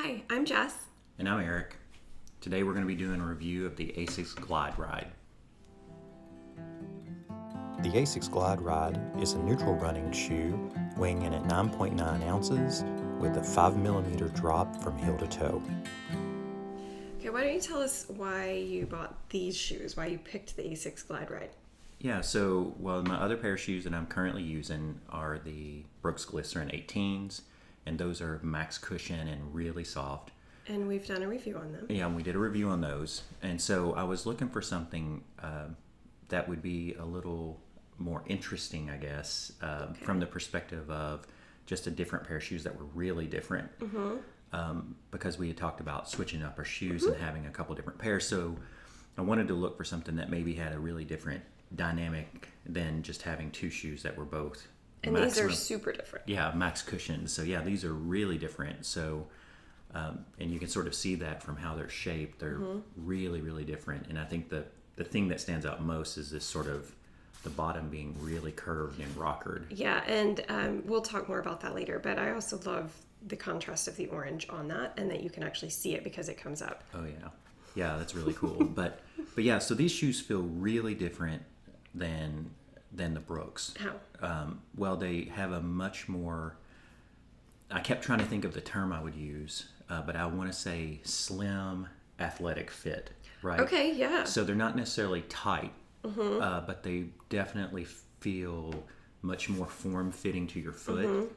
Hi, I'm Jess. And I'm Eric. Today we're going to be doing a review of the ASICS Glideride. The ASICS Glideride is a neutral running shoe weighing in at 9.9 ounces with a 5mm drop from heel to toe. Okay, why don't you tell us why you bought these shoes, why you picked the ASICS Glideride? Yeah, so, my other pair of shoes that I'm currently using are the Brooks Glycerin 18s, and those are max cushion and really soft. And we've done a review on them. Yeah, and we did a review on those. And so I was looking for something that would be a little more interesting, I guess, from the perspective of just a different pair of shoes that were really different. Because we had talked about switching up our shoes and having a couple different pairs. So I wanted to look for something that maybe had a really different dynamic than just having two shoes that were both And these are super different. Yeah, max cushions. So yeah, these are really different. So and you can sort of see that from how they're shaped. They're really, really different. And I think the thing that stands out most is this sort of the bottom being really curved and rockered. Yeah, and we'll talk more about that later. But I also love the contrast of the orange on that, and that you can actually see it because it comes up. Oh yeah, that's really cool. but yeah, so these shoes feel really different than the Brooks. How? Well, they have a much more. I kept trying to think of the term I would use, but I want to say slim, athletic fit, right? Okay, yeah. So they're not necessarily tight, but they definitely feel much more form-fitting to your foot.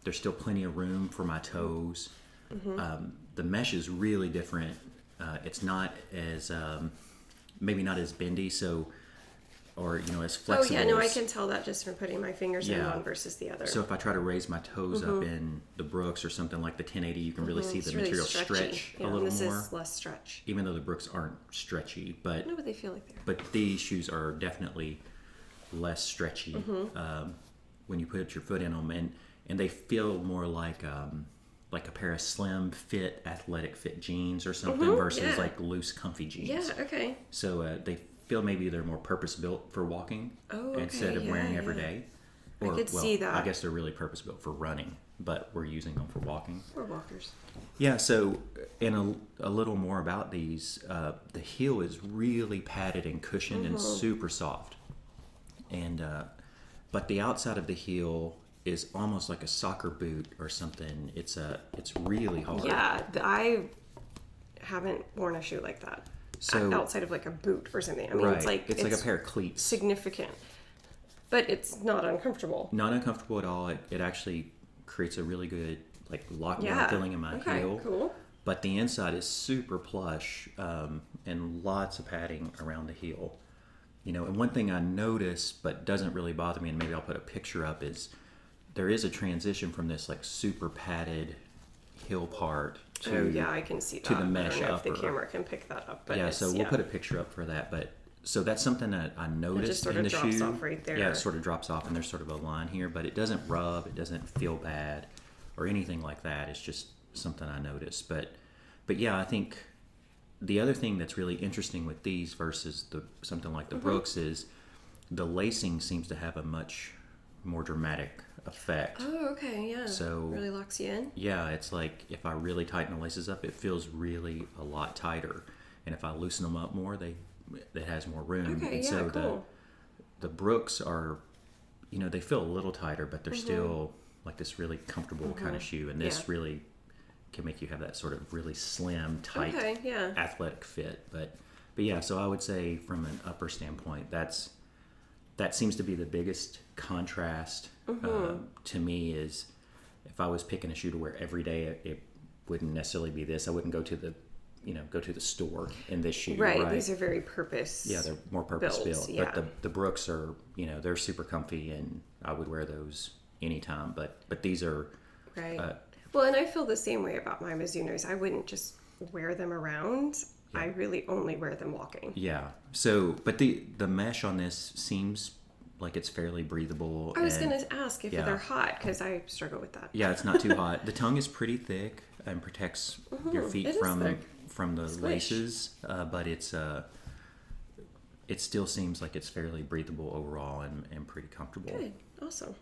There's still plenty of room for my toes. The mesh is really different. It's not as, maybe not as bendy, or as flexible. Oh yeah, no, I can tell that just from putting my fingers in one versus the other. So if I try to raise my toes up in the Brooks or something like the 1080, you can really see the material stretch a little this more. This is less stretch. Even though the Brooks aren't stretchy, but No, but they feel like they are. But these shoes are definitely less stretchy when you put your foot in them, and they feel more like a pair of slim fit, athletic fit jeans or something versus like loose, comfy jeans. Yeah. Okay. So they feel maybe they're more purpose built for walking instead of wearing every day. I could see that. I guess they're really purpose built for running, but we're using them for walking. We're walkers. Yeah, so and a little more about these. The heel is really padded and cushioned and super soft, and but the outside of the heel is almost like a soccer boot or something. It's really hard. Yeah, I haven't worn a shoe like that. So outside of like a boot or something. I mean, right. it's like a pair of cleats. Significant, but it's not uncomfortable. Not uncomfortable at all. It actually creates a really good lockdown feeling in my heel. Cool. But the inside is super plush and lots of padding around the heel. And one thing I noticed but doesn't really bother me, and maybe I'll put a picture up, is there is a transition from this super padded heel part to I can see that. To the mesh I don't know upper. if the camera can pick that up. But yeah, so we'll put a picture up for that. But so that's something that I noticed in the shoe. It just sort of drops off right there. Yeah, it sort of drops off, and there's sort of a line here, but it doesn't rub, it doesn't feel bad, or anything like that. It's just something I noticed. But yeah, I think the other thing that's really interesting with these versus something like the Brooks is the lacing seems to have a much more dramatic effect. Oh, okay, yeah. So really locks you in. Yeah, it's like if I really tighten the laces up, it feels really a lot tighter, and if I loosen them up more, it has more room. Okay, and yeah, so cool. the Brooks are, they feel a little tighter, but they're still like this really comfortable kind of shoe, and this really can make you have that sort of really slim, tight, athletic fit. But yeah, so I would say from an upper standpoint, that seems to be the biggest contrast to me. Is if I was picking a shoe to wear every day, it wouldn't necessarily be this. I wouldn't go to the store in this shoe. Right. These are very purpose. Yeah, they're more purpose built. Yeah. But the Brooks are, they're super comfy, and I would wear those anytime. But these are right. Well, and I feel the same way about my Mizunos. I wouldn't just wear them around. Yeah. I really only wear them walking. Yeah. So, but the mesh on this seems like it's fairly breathable. I was going to ask if they're hot, because I struggle with that. Yeah, it's not too hot. The tongue is pretty thick and protects your feet from the Squish. laces, but it still seems like it's fairly breathable overall and pretty comfortable. Good. Awesome.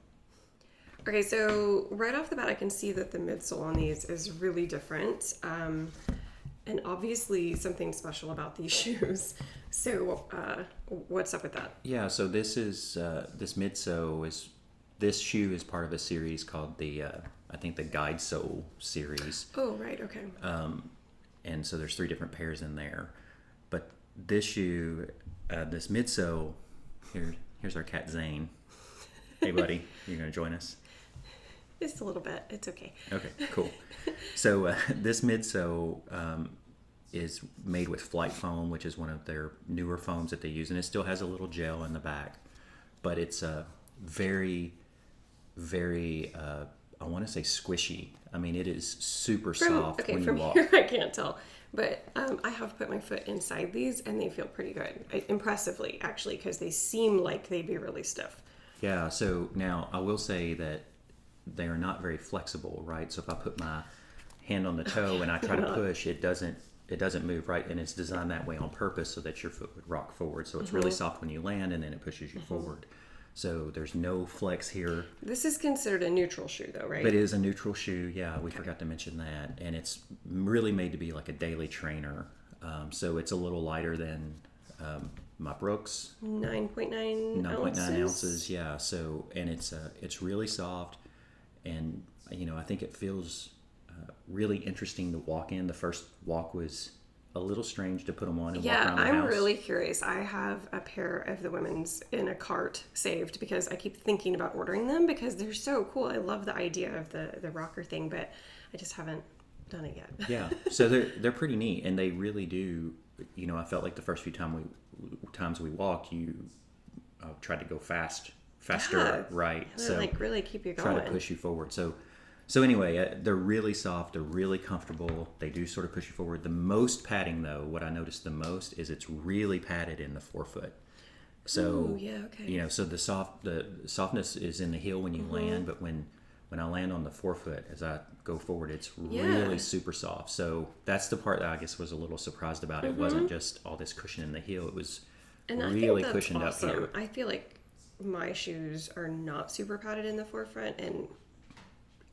Okay, so right off the bat, I can see that the midsole on these is really different. And obviously something special about these shoes. So what's up with that? Yeah, so this is, this midsole is, this shoe is part of a series called the, I think the Guidesole series. Oh, right, okay. And so there's 3 different pairs in there. But this shoe, this midsole, here's our cat Zane. Hey buddy, you're gonna join us? Just a little bit. It's okay. Okay, cool. So this midsole is made with flytefoam, which is one of their newer foams that they use, and it still has a little gel in the back. But it's very, very, I want to say squishy. I mean, it is super soft when you walk. Here I can't tell. But I have put my foot inside these, and they feel pretty good. Impressively, actually, because they seem like they'd be really stiff. Yeah, so now I will say that they are not very flexible, right? So if I put my hand on the toe and I try to push, it doesn't move, right? And it's designed that way on purpose so that your foot would rock forward. So it's really soft when you land, and then it pushes you forward. So there's no flex here. This is considered a neutral shoe, though, right? But it is a neutral shoe. Yeah, we forgot to mention that. And it's really made to be like a daily trainer. So it's a little lighter than my Brooks. 9.9 ounces. Yeah. So, and it's really soft. And, you know, I think it feels really interesting to walk in. The first walk was a little strange to put them on and walk around the house. I'm really curious. I have a pair of the women's in a cart saved because I keep thinking about ordering them because they're so cool. I love the idea of the rocker thing, but I just haven't done it yet. Yeah. So they're pretty neat, and they really do. You know, I felt like the first few times we walked, you tried to go faster, right? And so like really keep you going. Try to push you forward. So anyway, they're really soft. They're really comfortable. They do sort of push you forward. The most padding, though, what I noticed the most is it's really padded in the forefoot. So, ooh, yeah, okay. You know, so the softness is in the heel when you land, but when I land on the forefoot, as I go forward, it's really super soft. So that's the part that I guess was a little surprised about. It wasn't just all this cushion in the heel. It was really cushioned up here. I feel like my shoes are not super padded in the forefront, and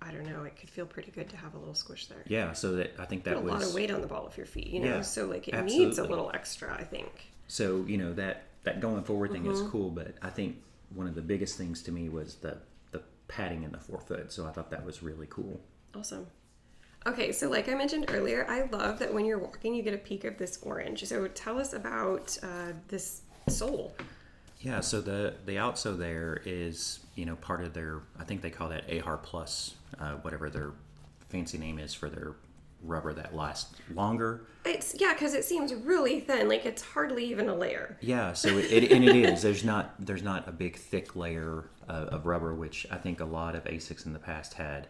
I don't know, it could feel pretty good to have a little squish there. Yeah, so I think that was a lot of weight on the ball of your feet, you know. Yeah, so like it absolutely needs a little extra, I think. So, you know, that going forward thing is cool, but I think one of the biggest things to me was the padding in the forefoot. So I thought that was really cool. Awesome. Okay, so like I mentioned earlier, I love that when you're walking, you get a peek of this orange. So tell us about this sole. Yeah, so the outsole there is, you know, part of their, I think they call that AHAR Plus, whatever their fancy name is for their rubber that lasts longer. Because it seems really thin, like it's hardly even a layer. Yeah, so it is. There's not a big thick layer of rubber, which I think a lot of ASICS in the past had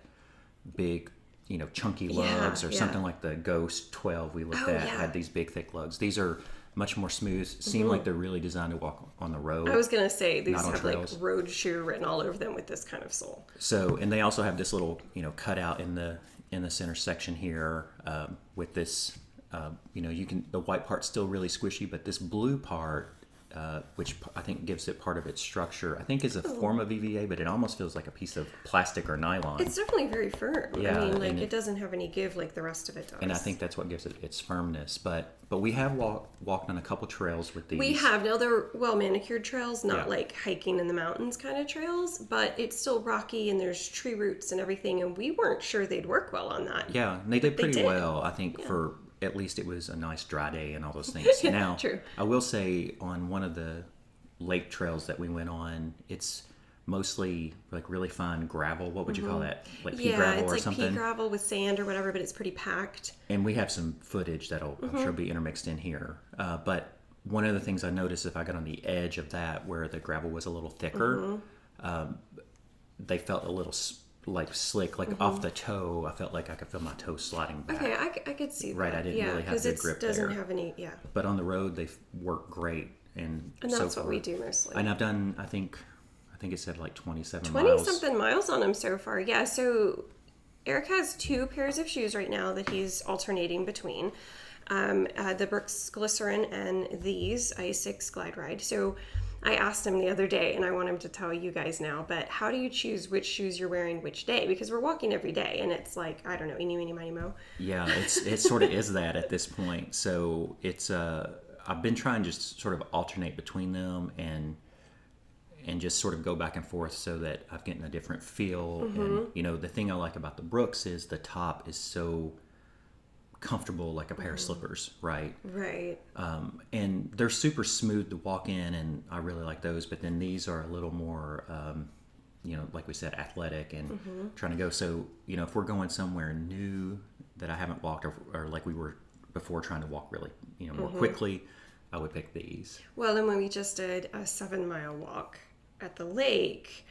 big, you know, chunky lugs or something like the Ghost 12 we looked at had these big thick lugs. These are much more smooth. Seem like they're really designed to walk on the road. I was gonna say these have trails. like road shoe written all over them with this kind of sole. So, and they also have this little, you know, cutout in the center section here with this. You know, the white part's still really squishy, but this blue part, which I think gives it part of its structure, I think is a form of EVA, but it almost feels like a piece of plastic or nylon. It's definitely very firm. Yeah, I mean, like it doesn't have any give like the rest of it does. And I think that's what gives it its firmness. But we have walked on a couple trails with these. We have. Now they're well manicured trails, not like hiking in the mountains kind of trails, but it's still rocky and there's tree roots and everything, and we weren't sure they'd work well on that. Yeah, and they did pretty well, I think, for at least it was a nice dry day and all those things. Now, True. I will say on one of the lake trails that we went on, it's mostly like really fine gravel. What would you call that? Like pea gravel or something? Yeah, it's like pea gravel with sand or whatever, but it's pretty packed. And we have some footage that'll, I'm sure, be intermixed in here. But one of the things I noticed if I got on the edge of that where the gravel was a little thicker, they felt a little like slick, like off the toe. I felt like I could feel my toe sliding back. Okay, I could see that. Right, I didn't really have good grip there. Because it doesn't have any, But on the road, they work great. And that's what we do mostly. And I've done, I think it said like 27 20 miles. something miles on them so far. Yeah, so Eric has 2 pairs of shoes right now that he's alternating between. The Brooks Glycerin and these ASICS Glideride. So I asked him the other day, and I want him to tell you guys now, but how do you choose which shoes you're wearing which day? Because we're walking every day, and it's like, I don't know, eeny, meeny, miny, mo. Yeah, it sort of is that at this point. So it's I've been trying to just sort of alternate between them and just sort of go back and forth so that I'm getting a different feel. And you know, the thing I like about the Brooks is the top is so comfortable, like a pair of slippers, right? Right. And they're super smooth to walk in, and I really like those. But then these are a little more, you know, like we said, athletic and trying to go. So, you know, if we're going somewhere new that I haven't walked, or like we were before trying to walk really, you know, more quickly, I would pick these. Well, and when we just did a 7-mile walk at the lake,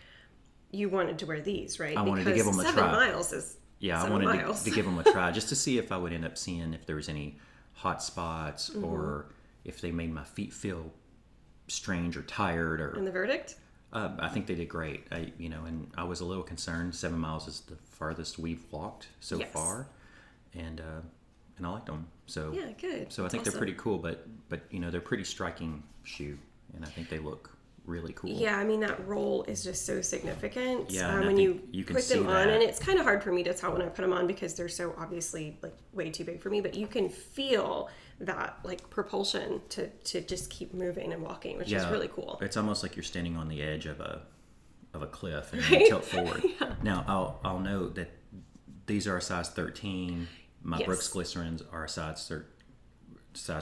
you wanted to wear these, right? I wanted to give them a try. 7 miles is Yeah, I wanted to give them a try just to see if I would end up seeing if there was any hot spots or if they made my feet feel strange or tired. Or And the verdict? I think they did great. You know, and I was a little concerned. 7 miles is the farthest we've walked so far, and I liked them. So yeah, good. So I think they're pretty cool, but you know, they're pretty striking shoe, and I think they look really cool. Yeah, I mean, that roll is just so significant. Yeah, when you can put them see on, that. and it's kind of hard for me to tell when I put them on because they're so obviously like way too big for me, but you can feel that like propulsion to just keep moving and walking, which is really cool. It's almost like you're standing on the edge of a cliff and you tilt forward. Yeah. Now I'll note that these are a size 13. My Brooks Glycerins are a size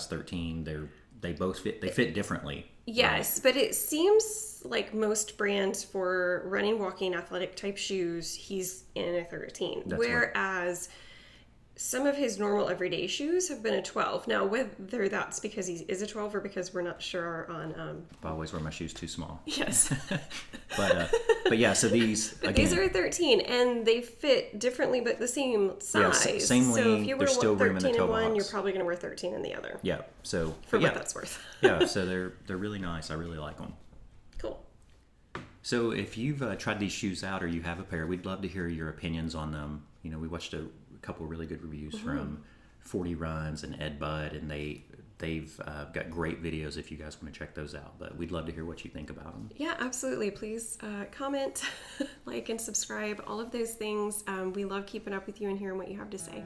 13. They both fit. They fit differently. Yes, right? but it seems like most brands for running, walking, athletic type shoes, he's in a 13. Whereas some of his normal everyday shoes have been a 12. Now, whether that's because he is a 12 or because we're not sure on... I always wear my shoes too small. Yes. but yeah, so these... But again, these are a 13, and they fit differently, but the same size. Yeah, same so length, if you there's wear still room in the 13 toe in one, box. you're probably going to wear 13 in the other. Yeah, so... For what that's worth. Yeah, so they're really nice. I really like them. Cool. So if you've tried these shoes out or you have a pair, we'd love to hear your opinions on them. You know, we watched a couple of really good reviews from 40 Runs and Ed Bud, and they've got great videos if you guys want to check those out. But we'd love to hear what you think about them. Yeah, absolutely. Please comment, like, and subscribe, all of those things. We love keeping up with you and hearing what you have to say.